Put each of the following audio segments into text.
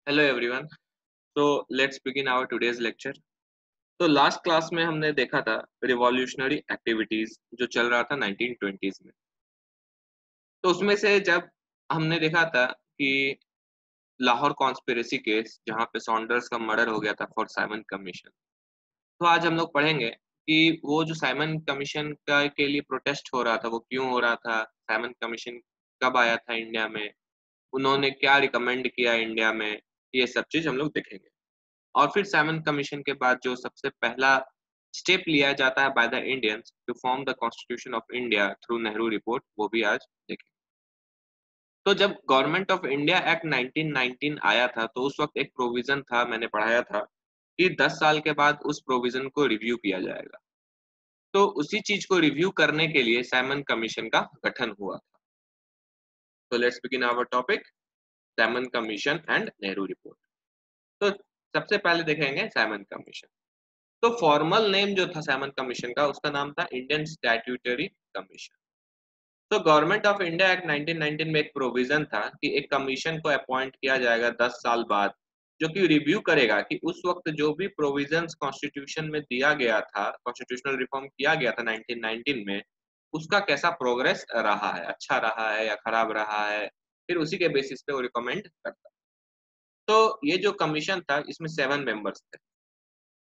Hello everyone. तो let's begin our today's lecture. तो last class में हमने देखा था रिवॉल्यूशनरी एक्टिविटीज जो चल रहा था 1920s में। तो उसमें से जब हमने देखा था कि लाहौर कॉन्स्पिरेसी केस जहाँ पे सॉन्डर्स का मर्डर हो गया था फॉर साइमन कमीशन। तो आज हम लोग पढ़ेंगे कि वो जो साइमन कमीशन का के लिए प्रोटेस्ट हो रहा था वो क्यों हो रहा था, साइमन कमीशन कब आया था इंडिया में, उन्होंने क्या रिकमेंड किया इंडिया में, ये सब चीज हम लोग देखेंगे। और फिर साइमन कमीशन के बाद जो सबसे पहला स्टेप लिया जाता है by the Indians to form the Constitution of India through Nehru Report, वो भी आज देखें। तो जब गवर्नमेंट ऑफ इंडिया एक्ट 1919 आया था तो उस वक्त एक प्रोविजन था, मैंने पढ़ाया था कि 10 साल के बाद उस प्रोविजन को रिव्यू किया जाएगा। तो उसी चीज को रिव्यू करने के लिए साइमन कमीशन का गठन हुआ था। तो let's begin our topic, Simon Commission and Nehru Report. तो सबसे पहले देखेंगे साइमन कमीशन। तो फॉर्मल नेम जो था साइमन कमीशन का, उसका नाम था इंडियन स्टैट्यूटरी कमीशन। तो गवर्नमेंट ऑफ इंडिया एक्ट 1919 में एक प्रोविजन था कि एक कमीशन को अपॉइंट किया जाएगा 10 साल बाद, जो कि रिव्यू करेगा कि उस वक्त जो भी प्रोविजंस कॉन्स्टिट्यूशन में दिया गया था, कॉन्स्टिट्यूशनल रिफॉर्म किया गया था 1919 में, उसका कैसा प्रोग्रेस रहा है, अच्छा रहा है या खराब रहा है। फिर उसी के बेसिस पे वो रिकमेंड करता। तो ये जो कमीशन था इसमें 7 मेंबर्स थे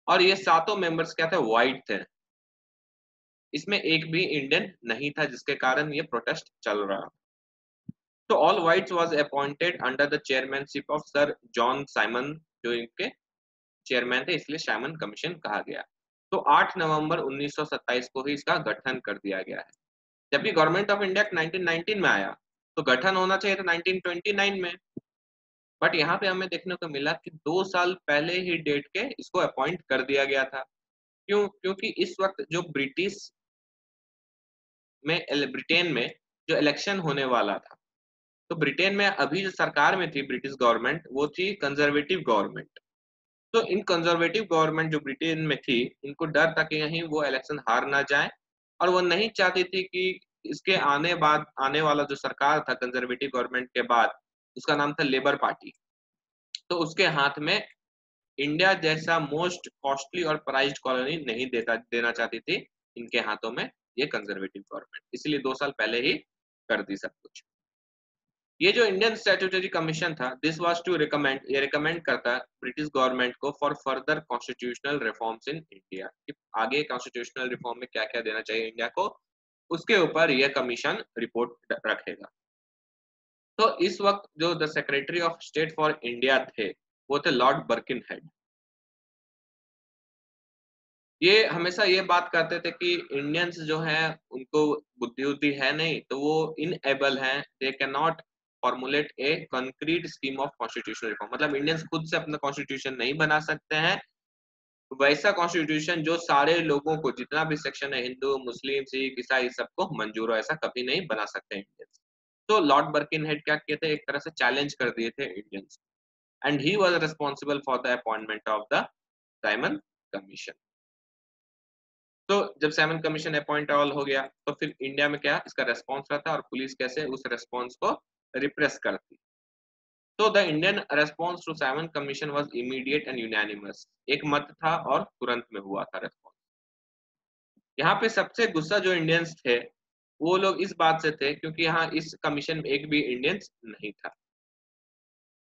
और ये सातों मेंबर्स क्या थे, वाइट थे। इसमें एक भी इंडियन नहीं था, जिसके कारण ये प्रोटेस्ट चल रहा। तो all whites was appointed under the chairmanship of sir John Simon, जो इनके चेयरमैन थे, इसलिए साइमन कमीशन कहा गया। तो 8 नवंबर 1927 को ही इसका गठन कर दिया गया है। जबकि गवर्नमेंट ऑफ इंडिया 1919 में आया तो गठन होना चाहिए था 1929 में। बट यहाँ पे हमें देखने को मिला कि 2 साल पहले ही डेट के इसको अपॉइंट कर दिया गया था। क्यों? क्योंकि इस वक्त जो ब्रिटेन में जो इलेक्शन होने वाला था, तो ब्रिटेन में अभी जो सरकार में थी ब्रिटिश गवर्नमेंट, वो थी कंजर्वेटिव गवर्नमेंट। तो इन कंजर्वेटिव गवर्नमेंट जो ब्रिटेन में थी, इनको डर था कि कहीं वो इलेक्शन हार ना जाए, और वो नहीं चाहती थी कि इसके आने वाला जो सरकार था कंजर्वेटिव गवर्नमेंट के बाद, उसका नाम था लेबर पार्टी। तो उसके हाथ में इंडिया जैसा मोस्ट कॉस्टली और प्राइज्ड कॉलोनी नहीं देना चाहती थी इनके हाथों में ये कंजर्वेटिव गवर्नमेंट, इसलिए 2 साल पहले ही कर दी सब कुछ। ये जो इंडियन स्टैट्यूटरी कमीशन था, दिस वाज टू रिकमेंड, ये रिकमेंड करता ब्रिटिश गवर्नमेंट को for further constitutional reforms in India, कि आगे कॉन्स्टिट्यूशनल रिफॉर्म में क्या क्या देना चाहिए इंडिया को, उसके ऊपर यह कमीशन रिपोर्ट रखेगा। तो इस वक्त जो the secretary of state for India थे, वो थे लॉर्ड बर्किन हेड। ये हमेशा ये बात करते थे कि इंडियंस जो हैं उनको बुद्धि उद्धि है नहीं, तो वो इनएबल हैं, they can not formulate A concrete scheme of constitutional reform. मतलब इंडियंस खुद से अपना कॉन्स्टिट्यूशन नहीं बना सकते हैं, वैसा कॉन्स्टिट्यूशन जो सारे लोगों को, जितना भी सेक्शन है, हिंदू मुस्लिम सिख ईसाई, सबको मंजूर हो, ऐसा कभी नहीं बना सकते इंडियंस। तो लॉर्ड बर्किन हेड क्या किए थे, एक तरह से चैलेंज कर दिए थे Indians, and he was responsible for the appointment of the Simon Commission. तो जब साइमन कमीशन अपॉइंट ऑल हो गया तो फिर इंडिया में क्या इसका रेस्पॉन्स रहता है और पुलिस कैसे उस रेस्पॉन्स को रिप्रेस करती। तो the Indian response to Simon Commission was immediate and unanimous, एक मत था और तुरंत में हुआ था रेस्पॉन्स। यहाँ पे सबसे गुस्सा जो इंडियंस थे वो लोग इस बात से थे क्योंकि यहाँ इस कमीशन में एक भी इंडियंस नहीं था,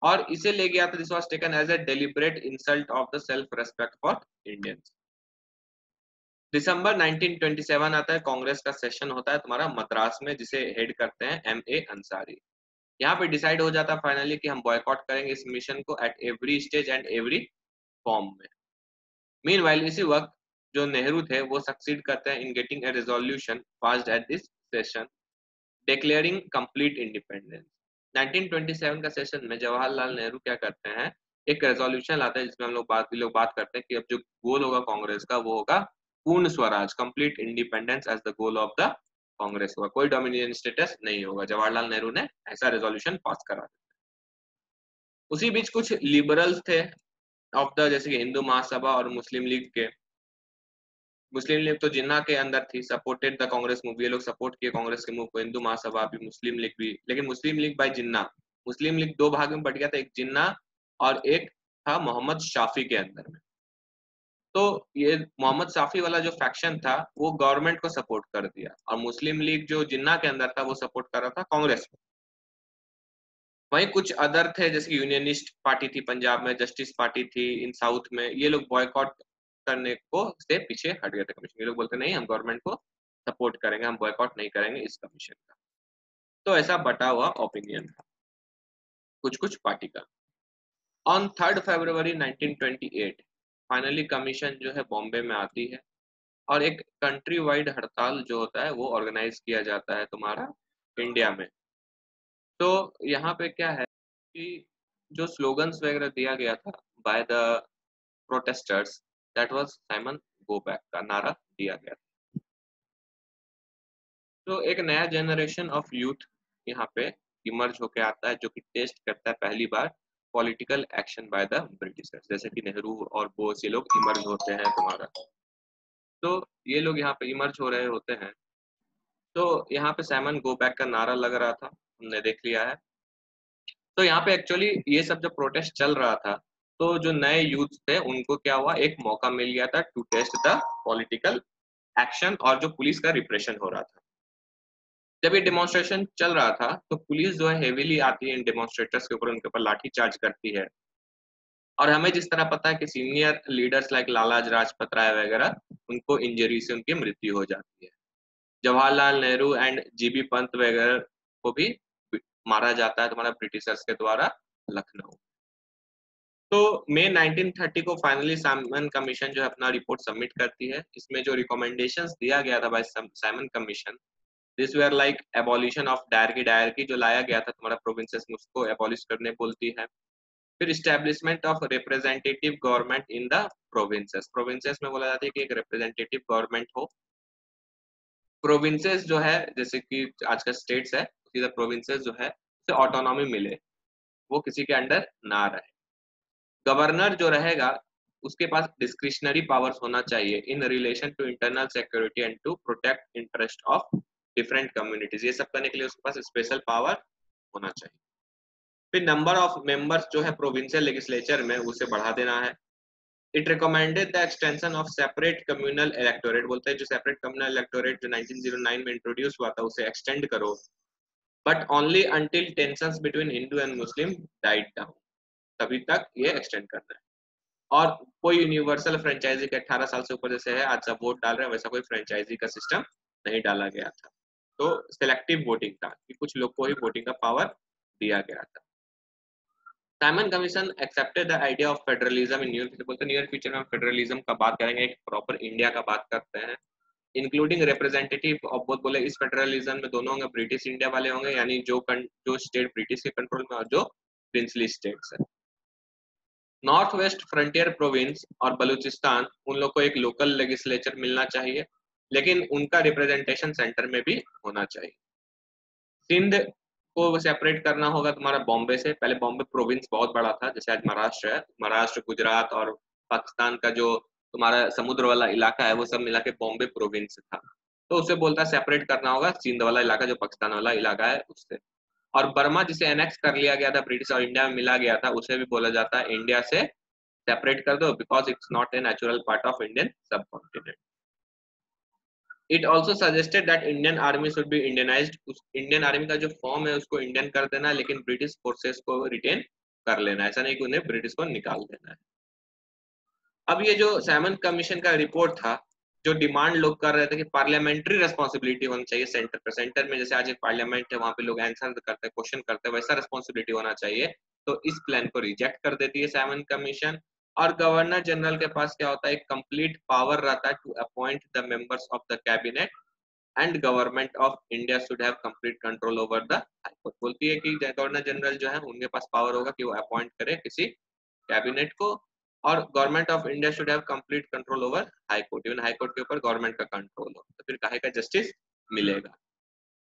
और इसे ले गया था, this was taken as a deliberate insult of the self respect for Indians. दिसंबर 1927 आता है, कांग्रेस का सेशन होता है तुम्हारा मद्रास में, जिसे हेड करते हैं M.A. अंसारी। यहाँ पे डिसाइड हो जाता है फाइनली कि हम बॉयकॉट करेंगे इस मिशन को at every stage and every form में। मीनवाइल इसी वक्त जो नेहरू थे वो सक्सीड करते हैं in getting a resolution passed at this session declaring complete independence. 1927 का सेशन में जवाहरलाल नेहरू क्या करते हैं, एक रेजोल्यूशन लाते हैं जिसमें हम लोग बात करते हैं कि अब जो गोल होगा कांग्रेस का वो होगा Purna Swaraj, complete independence as the goal of the Congress होगा, कोई डोमिनियन स्टेटस नहीं होगा। जवाहरलाल नेहरू ने ऐसा रेजोल्यूशन पास करा दिया। उसी बीच कुछ लिबरल्स थे ऑफ द, जैसे कि हिंदू महासभा और मुस्लिम लीग के। मुस्लिम लीग तो जिन्ना के अंदर थी, सपोर्टेड द कांग्रेस मूव, ये लोग सपोर्ट किए कांग्रेस के मूव को। हिंदू महासभा भी, मुस्लिम लीग भी, लेकिन मुस्लिम लीग बाय जिन्ना, मुस्लिम लीग दो भाग में बट गया था, एक जिन्ना और एक था मोहम्मद शाफी के अंदर में। तो ये मोहम्मद शाफी वाला जो फैक्शन था वो गवर्नमेंट को सपोर्ट कर दिया, और मुस्लिम लीग जो जिन्ना के अंदर था वो सपोर्ट कर रहा था कांग्रेस को। वहीं कुछ अदर थे, जैसे यूनियनिस्ट पार्टी थी पंजाब में, जस्टिस पार्टी थी इन साउथ में, ये लोग बॉयकॉट करने को से पीछे हट गए थे कमीशन। ये लोग बोलते नहीं, हम गवर्नमेंट को सपोर्ट करेंगे, हम बॉयकॉट नहीं करेंगे इस कमीशन का। तो ऐसा बटा हुआ ओपिनियन था कुछ कुछ पार्टी का। ऑन 3 फरवरी 1928 फाइनली कमीशन जो है बॉम्बे में आती है, और एक कंट्री वाइड हड़ताल जो होता है वो ऑर्गेनाइज किया जाता है तुम्हारा इंडिया में। तो यहाँ पे क्या है कि जो स्लोगन्स वगैरह दिया गया था by the protesters, that was Simon go back का नारा दिया गया। तो एक नया जनरेशन ऑफ यूथ यहाँ पे इमर्ज होके आता है, जो कि टेस्ट करता है पहली बार political action by the Britishers, जैसे कि नेहरू और बोस, ये लोग इमर्ज होते हैं तुम्हारा। तो ये लोग यहाँ पे इमर्ज हो रहे होते हैं। तो यहाँ पे साइमन गो बैक का नारा लग रहा था, हमने देख लिया है। तो यहाँ पे एक्चुअली ये सब जब प्रोटेस्ट चल रहा था, तो जो नए यूथ थे उनको क्या हुआ, एक मौका मिल गया था to test the political action और जो पुलिस का रिप्रेशन हो रहा था। जब ये डेमोन्स्ट्रेशन चल रहा था तो पुलिस जो है हेवीली आती है इन डेमोन्स्ट्रेटर्स के ऊपर, उनके ऊपर लाठी चार्ज करती है। और हमें जिस तरह पता है कि senior leaders like Lala Lajpat Rai वगैरह, उनको इंजरी से उनकी मृत्यु हो जाती है। जवाहरलाल नेहरू एंड जीबी पंत वगैरह को भी मारा जाता है तुम्हारा ब्रिटिशर्स के द्वारा लखनऊ। तो मई 1930 को फाइनली साइमन कमीशन जो है अपना रिपोर्ट सबमिट करती है। इसमें जो रिकमेंडेशंस दिया गया था by Simon Commission, this were like abolition of dyarchy जो लाया गया था तुम्हारा प्रोविंसेस में, उसको एबॉलिश करने बोलती है। फिर establishment of representative government in the provinces, provinces में बोला जाता है कि एक रिप्रेजेंटेटिव गवर्नमेंट हो। प्रोविंसेस जो है जैसे कि आज का स्टेट्स है, उसी तरह प्रोविंसेस जो है उसे ऑटोनॉमी मिले, वो किसी के अंडर ना रहे। गवर्नर जो रहेगा उसके पास डिस्क्रिशनरी पावर्स होना चाहिए in relation to internal security and to protect interest of different communities, ये सब करने के लिए उसके पास स्पेशल पावर होना चाहिए। फिर नंबर ऑफ मेंबर्स जो है प्रोविंशियल लेजिस्लेचर में उसे बढ़ा देना है। It recommended the extension of separate communal electorate, बोलते हैं जो सेपरेट कम्युनल इलेक्टोरेट जो 1909 में इंट्रोड्यूस हुआ था उसे एक्सटेंड करो, but only until tensions between Hindu and Muslim died down, तभी तक ये एक्सटेंड करना है। और कोई यूनिवर्सल फ्रेंचाइजी के 18 साल से ऊपर जैसे है आज सब वोट डाल रहे हैं, वैसा कोई फ्रेंचाइजी का सिस्टम नहीं डाला गया था। तो सिलेक्टिव वोटिंग था कि कुछ लोग को ही वोटिंग का पावर दिया गया था। Simon commission accepted the idea of federalism in new future, बोलते नियर फ्यूचर में हम फेडरलिज्म का बात करेंगे, एक प्रॉपर इंडिया का बात करते हैं, इंक्लूडिंग रिप्रेजेंटेटिव ऑफ बोथ, बोले इस फेडरलिज्म में दोनों होंगे, ब्रिटिश इंडिया वाले होंगे, यानी जो स्टेट ब्रिटिश के कंट्रोल में और जो प्रिंसली स्टेट्स है। नॉर्थ वेस्ट फ्रंटियर प्रोविंस और बलूचिस्तान, उन लोग को एक लोकल लेजिस्लेचर मिलना चाहिए, लेकिन उनका रिप्रेजेंटेशन सेंटर में भी होना चाहिए। सिंध को सेपरेट करना होगा तुम्हारा बॉम्बे से, पहले बॉम्बे प्रोविंस बहुत बड़ा था, जैसे आज महाराष्ट्र है, महाराष्ट्र गुजरात और पाकिस्तान का जो तुम्हारा समुद्र वाला इलाका है वो सब मिला के बॉम्बे प्रोविंस था। तो उसे बोलता है सेपरेट करना होगा सिंध वाला इलाका जो पाकिस्तान वाला इलाका है उससे। और बर्मा जिसे एनेक्स कर लिया गया था ब्रिटिश और इंडिया में मिला गया था, उसे भी बोला जाता है इंडिया से सेपरेट कर दो, because it's not a natural part of Indian subcontinent. It also suggested that Indian army should be Indianised, उस इंडियन आर्मी का जो फॉर्म है उसको इंडियन कर देना है, लेकिन ब्रिटिश फोर्सेस को रिटेन कर लेना है, ऐसा नहीं कि उन्हें ब्रिटिश को निकाल देना है। अब ये जो साइमन कमीशन का रिपोर्ट था, जो डिमांड लोग कर रहे थे कि पार्लियामेंट्री रेस्पॉन्सिबिलिटी होनी चाहिए सेंटर पे, सेंटर में जैसे आज एक पार्लियामेंट है वहां पे लोग आंसर करते हैं, क्वेश्चन करते हैं, वैसा रेस्पॉन्सिबिलिटी होना चाहिए। तो इस प्लान को रिजेक्ट कर देती है साइमन कमीशन। और गवर्नर जनरल के पास क्या होता है, एक कंप्लीट पावर रहता है to appoint the members of the cabinet, and government of India should have complete control over the high court, बोलती है कि गवर्नर जनरल जो है उनके पास पावर होगा कि वो अपॉइंट करे किसी कैबिनेट को, और government of India should have complete control over high court, even high court के ऊपर गवर्नमेंट का कंट्रोल हो, तो फिर काहे का जस्टिस मिलेगा।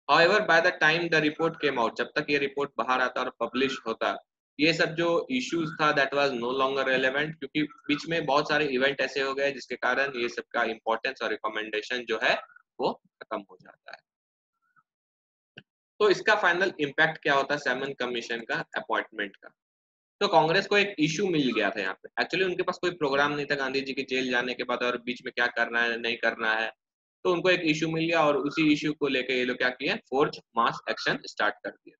However, by the time the report came out, जब तक ये रिपोर्ट बाहर आता और पब्लिश होता, ये सब जो इश्यूज था that was no longer relevant, क्योंकि बीच में बहुत सारे इवेंट ऐसे हो गए जिसके कारण ये सब का इंपॉर्टेंस और रिकमेंडेशन जो है वो खत्म हो जाता है। तो इसका फाइनल इम्पैक्ट क्या होता है साइमन कमीशन का अपॉइंटमेंट का। तो कांग्रेस को एक इशू मिल गया था यहाँ पे। एक्चुअली उनके पास कोई प्रोग्राम नहीं था गांधी जी के जेल जाने के बाद और बीच में क्या करना है नहीं करना है, तो उनको एक इशू मिल गया और उसी इशू को लेके ये लोग क्या किए, फोर्स मास एक्शन स्टार्ट कर दिया।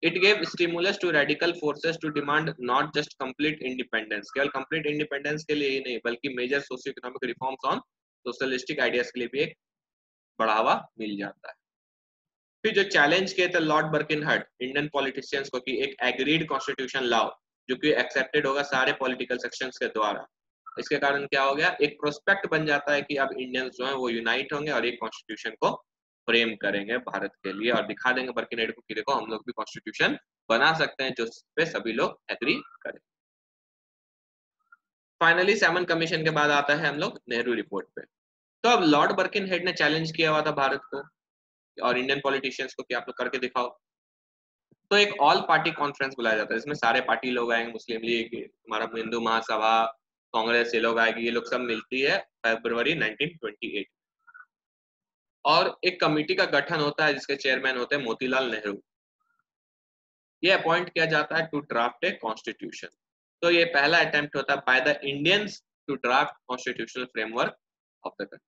It gave stimulus to radical forces to demand not just complete independence, केवल कंप्लीट इंडिपेंडेंस के लिए ही नहीं बल्कि major socio economic reforms on socialistic ideas के लिए भी एक बढ़ावा मिल जाता है। फिर जो चैलेंज किए थे लॉर्ड बर्किनहट इंडियन पॉलिटिशियंस को कि एक एग्रीड कॉन्स्टिट्यूशन लाओ जो कि एक्सेप्टेड होगा सारे पॉलिटिकल सेक्शंस के द्वारा। इसके कारण क्या हो गया, एक प्रोस्पेक्ट बन जाता है कि अब इंडियंस जो है वो यूनाइट होंगे और एक कॉन्स्टिट्यूशन को फ्रेम करेंगे भारत के लिए और दिखा देंगे बर्किनहेड को कि देखो हम लोग भी कॉन्स्टिट्यूशन बना सकते हैं जो पे सभी लोग एग्री करें। फाइनली सैमन कमीशन के बाद आता है हम लोग नेहरू रिपोर्ट पे। तो अब लॉर्ड बर्किनहेड ने चैलेंज किया हुआ था भारत को और इंडियन पॉलिटिशियंस को कि आप लोग करके दिखाओ। तो एक ऑल पार्टी कॉन्फ्रेंस बुलाया जाता है जिसमें सारे पार्टी लोग आएंगे, मुस्लिम लीग, हमारा हिंदू महासभा, कांग्रेस, ये लोग आएगी, ये लोग सब मिलती है फरवरी 1928। और एक कमेटी का गठन होता है जिसके चेयरमैन होते हैं मोतीलाल नेहरू। ये अपॉइंट किया जाता है टू ड्राफ्ट ए कॉन्स्टिट्यूशन। तो ये पहला अटेम्प्ट होता है by the Indians to draft constitutional framework of the country.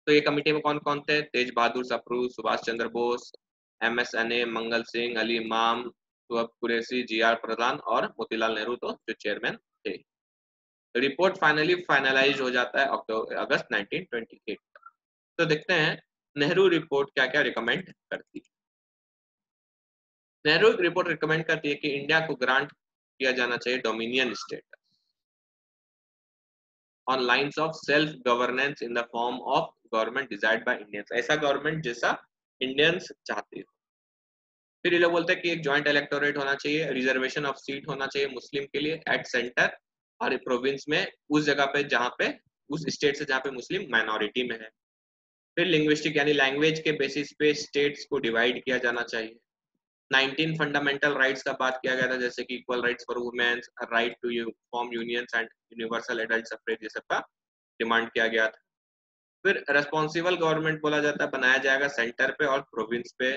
तो ये कमेटी में कौन कौन थे, तेज बहादुर सप्रू, सुभाष चंद्र बोस, MSNA, मंगल सिंह, अली इमाम, सुहब कुरैशी, GR प्रधान और मोतीलाल नेहरू तो जो चेयरमैन थे। रिपोर्ट फाइनली फाइनलाइज हो जाता है अगस्त 1928। तो देखते हैं नेहरू रिपोर्ट क्या क्या रिकमेंड करती है। नेहरू रिपोर्ट रिकमेंड करती है कि इंडिया को ग्रांट किया जाना चाहिए dominion status on lines of self governance in the form of government desired by Indians, ऐसा गवर्नमेंट जैसा इंडियंस चाहते हो। फिर ये लोग बोलते हैं कि एक जॉइंट इलेक्टोरेट होना चाहिए, रिजर्वेशन ऑफ सीट होना चाहिए मुस्लिम के लिए एट सेंटर और प्रोविंस में उस जगह पे जहाँ पे उस स्टेट से जहाँ पे मुस्लिम माइनॉरिटी में है। फिर लिंग्विस्टिक यानी लैंग्वेज के बेसिस पे स्टेट्स को डिवाइड किया जाना चाहिए। 19 फंडामेंटल राइट्स का बात किया गया था जैसे कि equal rights for womens, right to form unions and universal adult suffrage, ये सब का डिमांड किया गया था। फिर रेस्पॉन्सिबल गवर्नमेंट बोला जाता है बनाया जाएगा सेंटर पे और प्रोविंस पे,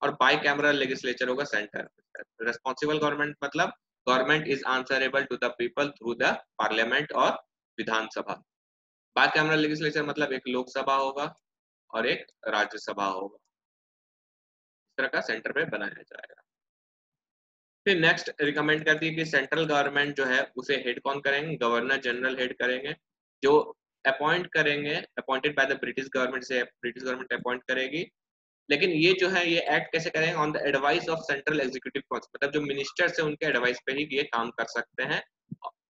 और बाई कैमरल लेजिस्लेचर होगा सेंटर पे। रेस्पॉन्सिबल गवर्नमेंट मतलब government is answerable to the people through the parliament और विधानसभा। बाई कैमरल लेजिस्लेचर मतलब एक लोकसभा होगा और एक राज्यसभा होगा, इस तरह का सेंटर पे बनाया जाएगा। फिर नेक्स्ट रिकमेंड करती है कि सेंट्रल गवर्नमेंट जो है उसे हेड कौन करेंगे, गवर्नर जनरल हेड करेंगे, जो अपॉइंट करेंगे appointed by the British government, से ब्रिटिश गवर्नमेंट अपॉइंट करेगी। लेकिन ये जो है ये एक्ट कैसे करेंगे, on the advice of central executive council, मतलब जो मिनिस्टर्स है उनके एडवाइस पे ही ये काम कर सकते हैं।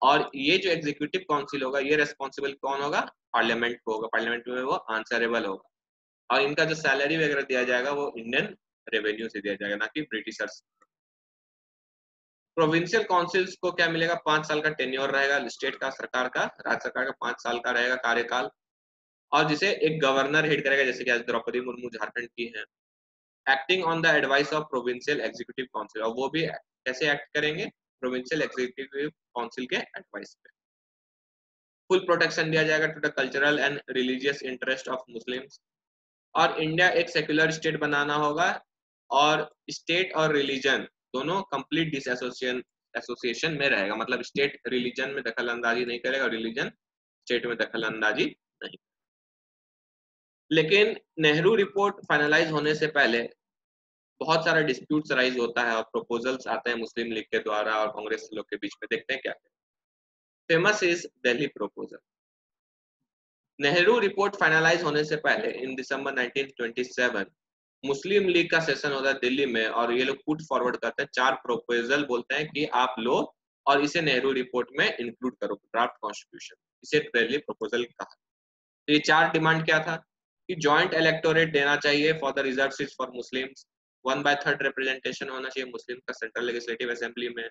और ये जो एग्जीक्यूटिव काउंसिल होगा ये रेस्पॉन्सिबल कौन होगा, पार्लियामेंट को होगा, पार्लियामेंट में वो आंसरेबल होगा। और इनका जो सैलरी वगैरह दिया जाएगा वो इंडियन रेवेन्यू से दिया जाएगा ना कि ब्रिटिशर्स। प्रोविंशियल काउंसिल्स को क्या मिलेगा, 5 साल का टेन्योर रहेगा स्टेट का, सरकार का, राज्य सरकार का 5 साल का रहेगा कार्यकाल, और जिसे एक गवर्नर हेड करेगा जैसे कि आज द्रौपदी मुर्मू झारखंड की है। Acting on the advice of provincial executive council, और वो भी कैसे एक्ट करेंगे, प्रोविंशियल एग्जीक्यूटिव काउंसिल के एडवाइस पे। फुल प्रोटेक्शन दिया जाएगा to the cultural and religious interest of Muslims, और इंडिया एक सेक्युलर स्टेट बनाना होगा और स्टेट और रिलीजन दोनों कंप्लीट डिसएसोसिएशन एसोसिएशन में रहेगा, मतलब स्टेट रिलीजन में दखल अंदाजी नहीं करेगा और रिलीजन स्टेट में दखल अंदाजी नहीं। लेकिन नेहरू रिपोर्ट फाइनलाइज होने से पहले बहुत सारा डिस्प्यूट्स राइज होता है और प्रपोजल्स आते हैं मुस्लिम लीग के द्वारा और कांग्रेस लोग के बीच में। देखते हैं क्या famous is Delhi proposal. Nehru Report finalise होने से पहले इन दिसंबर 1927 मुस्लिम लीग का सेशन होता है दिल्ली में और ये लोग पुट फॉरवर्ड करते हैं 4 प्रपोजल, बोलते हैं कि आप लो और इसे नेहरू रिपोर्ट में इंक्लूड करो ड्राफ्ट कॉन्स्टिट्यूशन, इसे दिल्ली प्रपोजल कहा। तो ये 4 डिमांड क्या था कि जॉइंट इलेक्टोरेट देना चाहिए for the reserve seats for Muslims, 1/3 representation होना चाहिए मुस्लिम का सेंट्रल लेजिस्लेटिव असेंबली में,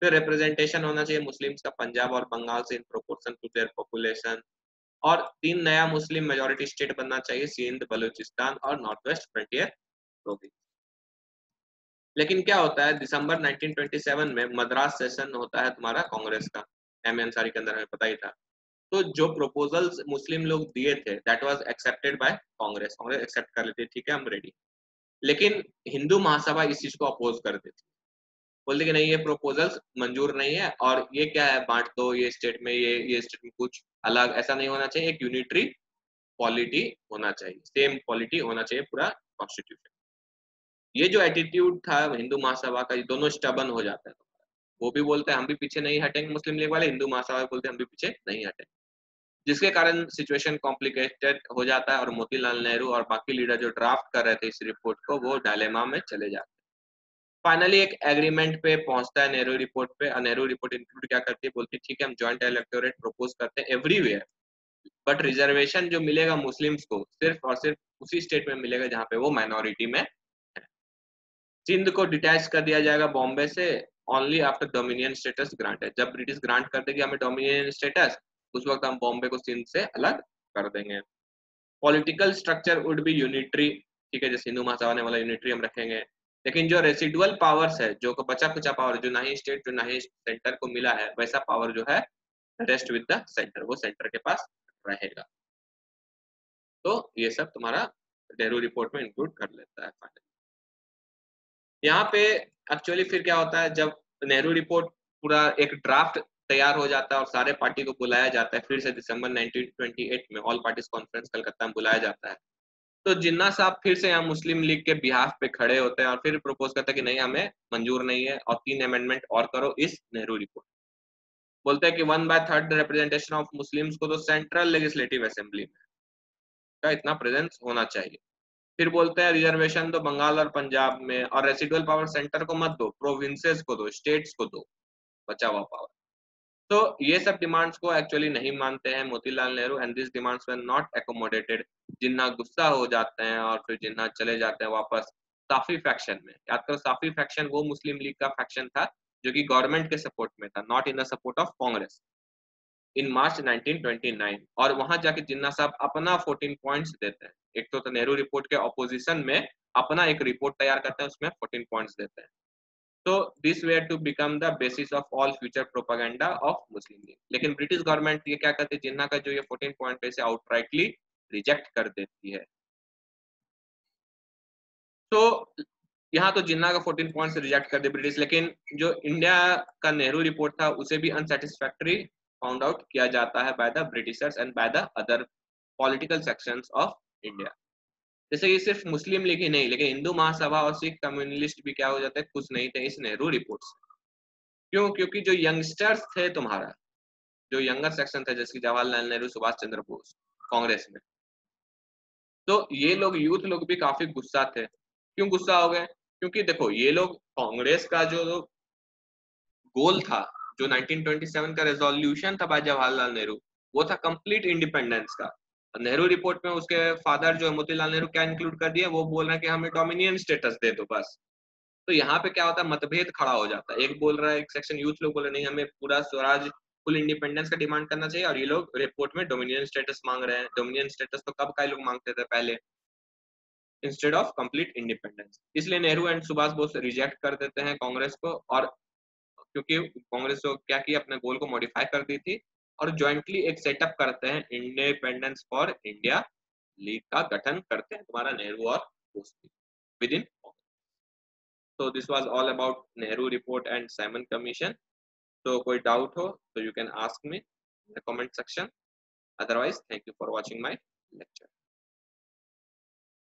फिर रिप्रेजेंटेशन होना चाहिए मुस्लिम्स का पंजाब और बंगाल से in proportion to their population, और 3 नया मुस्लिम मेजोरिटी स्टेट बनना चाहिए, सिंध, बलूचिस्तान और नॉर्थ वेस्ट फ्रंटियर प्रोविंस। लेकिन क्या होता है दिसंबर 1927 में मद्रास सेशन होता है तुम्हारा कांग्रेस का, M अंसारी के अंदर, हमें पता ही था। तो जो प्रपोजल्स मुस्लिम लोग दिए थे that was accepted by Congress, Congress accept कर लेती है, ठीक है हम रेडी। लेकिन हिंदू महासभा इस चीज को अपोज कर देती, बोलते कि नहीं ये प्रपोजल्स मंजूर नहीं है और ये क्या है बांट दो, ये स्टेट में ये स्टेट में कुछ अलग, ऐसा नहीं होना चाहिए, एक यूनिटरी पॉलिटी होना चाहिए, सेम पॉलिटी होना चाहिए पूरा कॉन्स्टिट्यूशन। ये जो एटीट्यूड था हिंदू महासभा का, ये दोनों स्टबन हो जाता है। वो भी बोलते हैं हम भी पीछे नहीं हटेंगे, मुस्लिम लीग वाले, हिंदू महासभा बोलते हैं हम भी पीछे नहीं हटेंगे, जिसके कारण सिचुएशन कॉम्प्लिकेटेड हो जाता है और मोतीलाल नेहरू और बाकी लीडर जो ड्राफ्ट कर रहे थे इस रिपोर्ट को वो डायलेमा में चले जाते हैं। फाइनली एक एग्रीमेंट पे पहुंचता है नेहरू रिपोर्ट पे, और नेहरू रिपोर्ट इंक्लूड क्या करती है, बोलती है ठीक है हम जॉइंट इलेक्टोरेट प्रपोज करते हैं एवरीवेयर, बट रिजर्वेशन जो मिलेगा मुस्लिम्स को सिर्फ और सिर्फ उसी स्टेट में मिलेगा जहां पे वो माइनॉरिटी में है। सिंध को डिटैच कर दिया जाएगा बॉम्बे से only after dominion status grant है, जब ब्रिटिश ग्रांट कर देगी हमें डोमिनियन स्टेटस उस वक्त हम बॉम्बे को सिंध से अलग कर देंगे। Political structure would be unitary, ठीक है, जैसे हिंदू महासभा ने वाला यूनिटरी हम रखेंगे, लेकिन जो रेसिडुअल पावर्स है, जो बचा कुचा पावर जो ना ही स्टेट जो ना ही सेंटर को मिला है, वैसा पावर जो है रेस्ट विद द सेंटर, वो सेंटर के पास रहेगा। तो ये सब तुम्हारा नेहरू रिपोर्ट में इंक्लूड कर लेता है फाइनली। यहाँ पे एक्चुअली फिर क्या होता है, जब नेहरू रिपोर्ट पूरा एक ड्राफ्ट तैयार हो जाता है और सारे पार्टी को बुलाया जाता है, फिर से दिसंबर 1928 में ऑल पार्टीज कॉन्फ्रेंस कलकत्ता में बुलाया जाता है, तो जिन्ना साहब फिर से यहाँ मुस्लिम लीग के बिहाफ पे खड़े होते हैं और फिर प्रपोज करते हैं कि नहीं हमें मंजूर नहीं है और 3 अमेंडमेंट और करो इस नेहरू रिपोर्ट। बोलते हैं कि 1/3 रिप्रेजेंटेशन ऑफ मुस्लिम्स को तो सेंट्रल लेजिस्लेटिव असेंबली में का इतना प्रेजेंस होना चाहिए। फिर बोलते हैं रिजर्वेशन दो बंगाल और पंजाब में, और रेसिडुअल पावर सेंटर को मत दो, प्रोविंसेस को दो, स्टेट्स को दो बचा हुआ पावर। तो ये सब डिमांड्स को एक्चुअली नहीं मानते हैं Motilal Nehru, and this demands were not accommodated. Jinnah गुस्सा हो जाते हैं और फिर जिन्ना चले जाते हैं वापस साफी फैक्शन में। याद करो साफी फैक्शन वो मुस्लिम लीग का फैक्शन था जो कि गवर्नमेंट के सपोर्ट में था, not in the support of Congress, in March 1929। और वहां जाके जिन्ना साहब अपना 14 पॉइंट्स देते हैं, एक तो नेहरू रिपोर्ट के ऑपोजिशन में अपना एक रिपोर्ट तैयार करते हैं, उसमें 14 पॉइंट्स देते हैं। तो this were to become the basis of all future propaganda of Muslim League. लेकिन ब्रिटिश गवर्नमेंट ये क्या करती है, जिन्ना का जो ये 14 पॉइंट है इसे आउटराइटली रिजेक्ट कर देती है। तो यहाँ तो जिन्ना का 14 पॉइंट्स रिजेक्ट कर दिया ब्रिटिश, लेकिन जो इंडिया का नेहरू रिपोर्ट था उसे भी अनसेटिस्फैक्टरी फाउंड आउट किया जाता है by the Britishers and by the other political sections of India. जैसे ये सिर्फ मुस्लिम लीग ही नहीं, लेकिन हिंदू महासभा और सिख कम्युनिस्ट भी क्या हो जाते हैं, खुश नहीं थे इस नेहरू रिपोर्ट से। क्यों? क्योंकि जो यंगस्टर्स थे तुम्हारा, जो यंगर सेक्शन था जैसे जवाहरलाल नेहरू, सुभाष चंद्र बोस कांग्रेस में, तो ये लोग यूथ लोग भी काफी गुस्सा थे। क्यों गुस्सा हो गए? क्योंकि देखो ये लोग कांग्रेस का जो गोल था, जो 1927 का रेजोल्यूशन था बाय जवाहरलाल नेहरू, वो था कंप्लीट इंडिपेंडेंस का। नेहरू रिपोर्ट में उसके फादर जो मोतीलाल नेहरू क्या इंक्लूड कर दिया, वो बोल रहे हैं कि हमें डोमिनियन स्टेटस दे दो बस। तो यहाँ पे क्या होता है, मतभेद खड़ा हो जाता है। एक बोल रहा है, एक सेक्शन यूथ लोग बोल रहे नहीं हमें पूरा स्वराज फुल इंडिपेंडेंस का डिमांड करना चाहिए, और ये लोग रिपोर्ट में डोमिनियन स्टेटस मांग रहे हैं। डोमिनियन स्टेटस तो कब का लोग मांगते थे पहले, इंस्टेड ऑफ कंप्लीट इंडिपेंडेंस। इसलिए नेहरू एंड सुभाष बोस रिजेक्ट कर देते हैं कांग्रेस को, और क्योंकि कांग्रेस को क्या किया, अपने गोल को मॉडिफाई कर दी थी और ज्वाइंटली एक सेटअप करते हैं, इंडिपेंडेंस फॉर इंडिया लीग का गठन करते हैं तुम्हारा नेहरू और Bose with in. So this was all about Nehru report and Simon Commission. So कोई doubt हो तो you can ask me in the comment section. Otherwise, thank you for watching my lecture.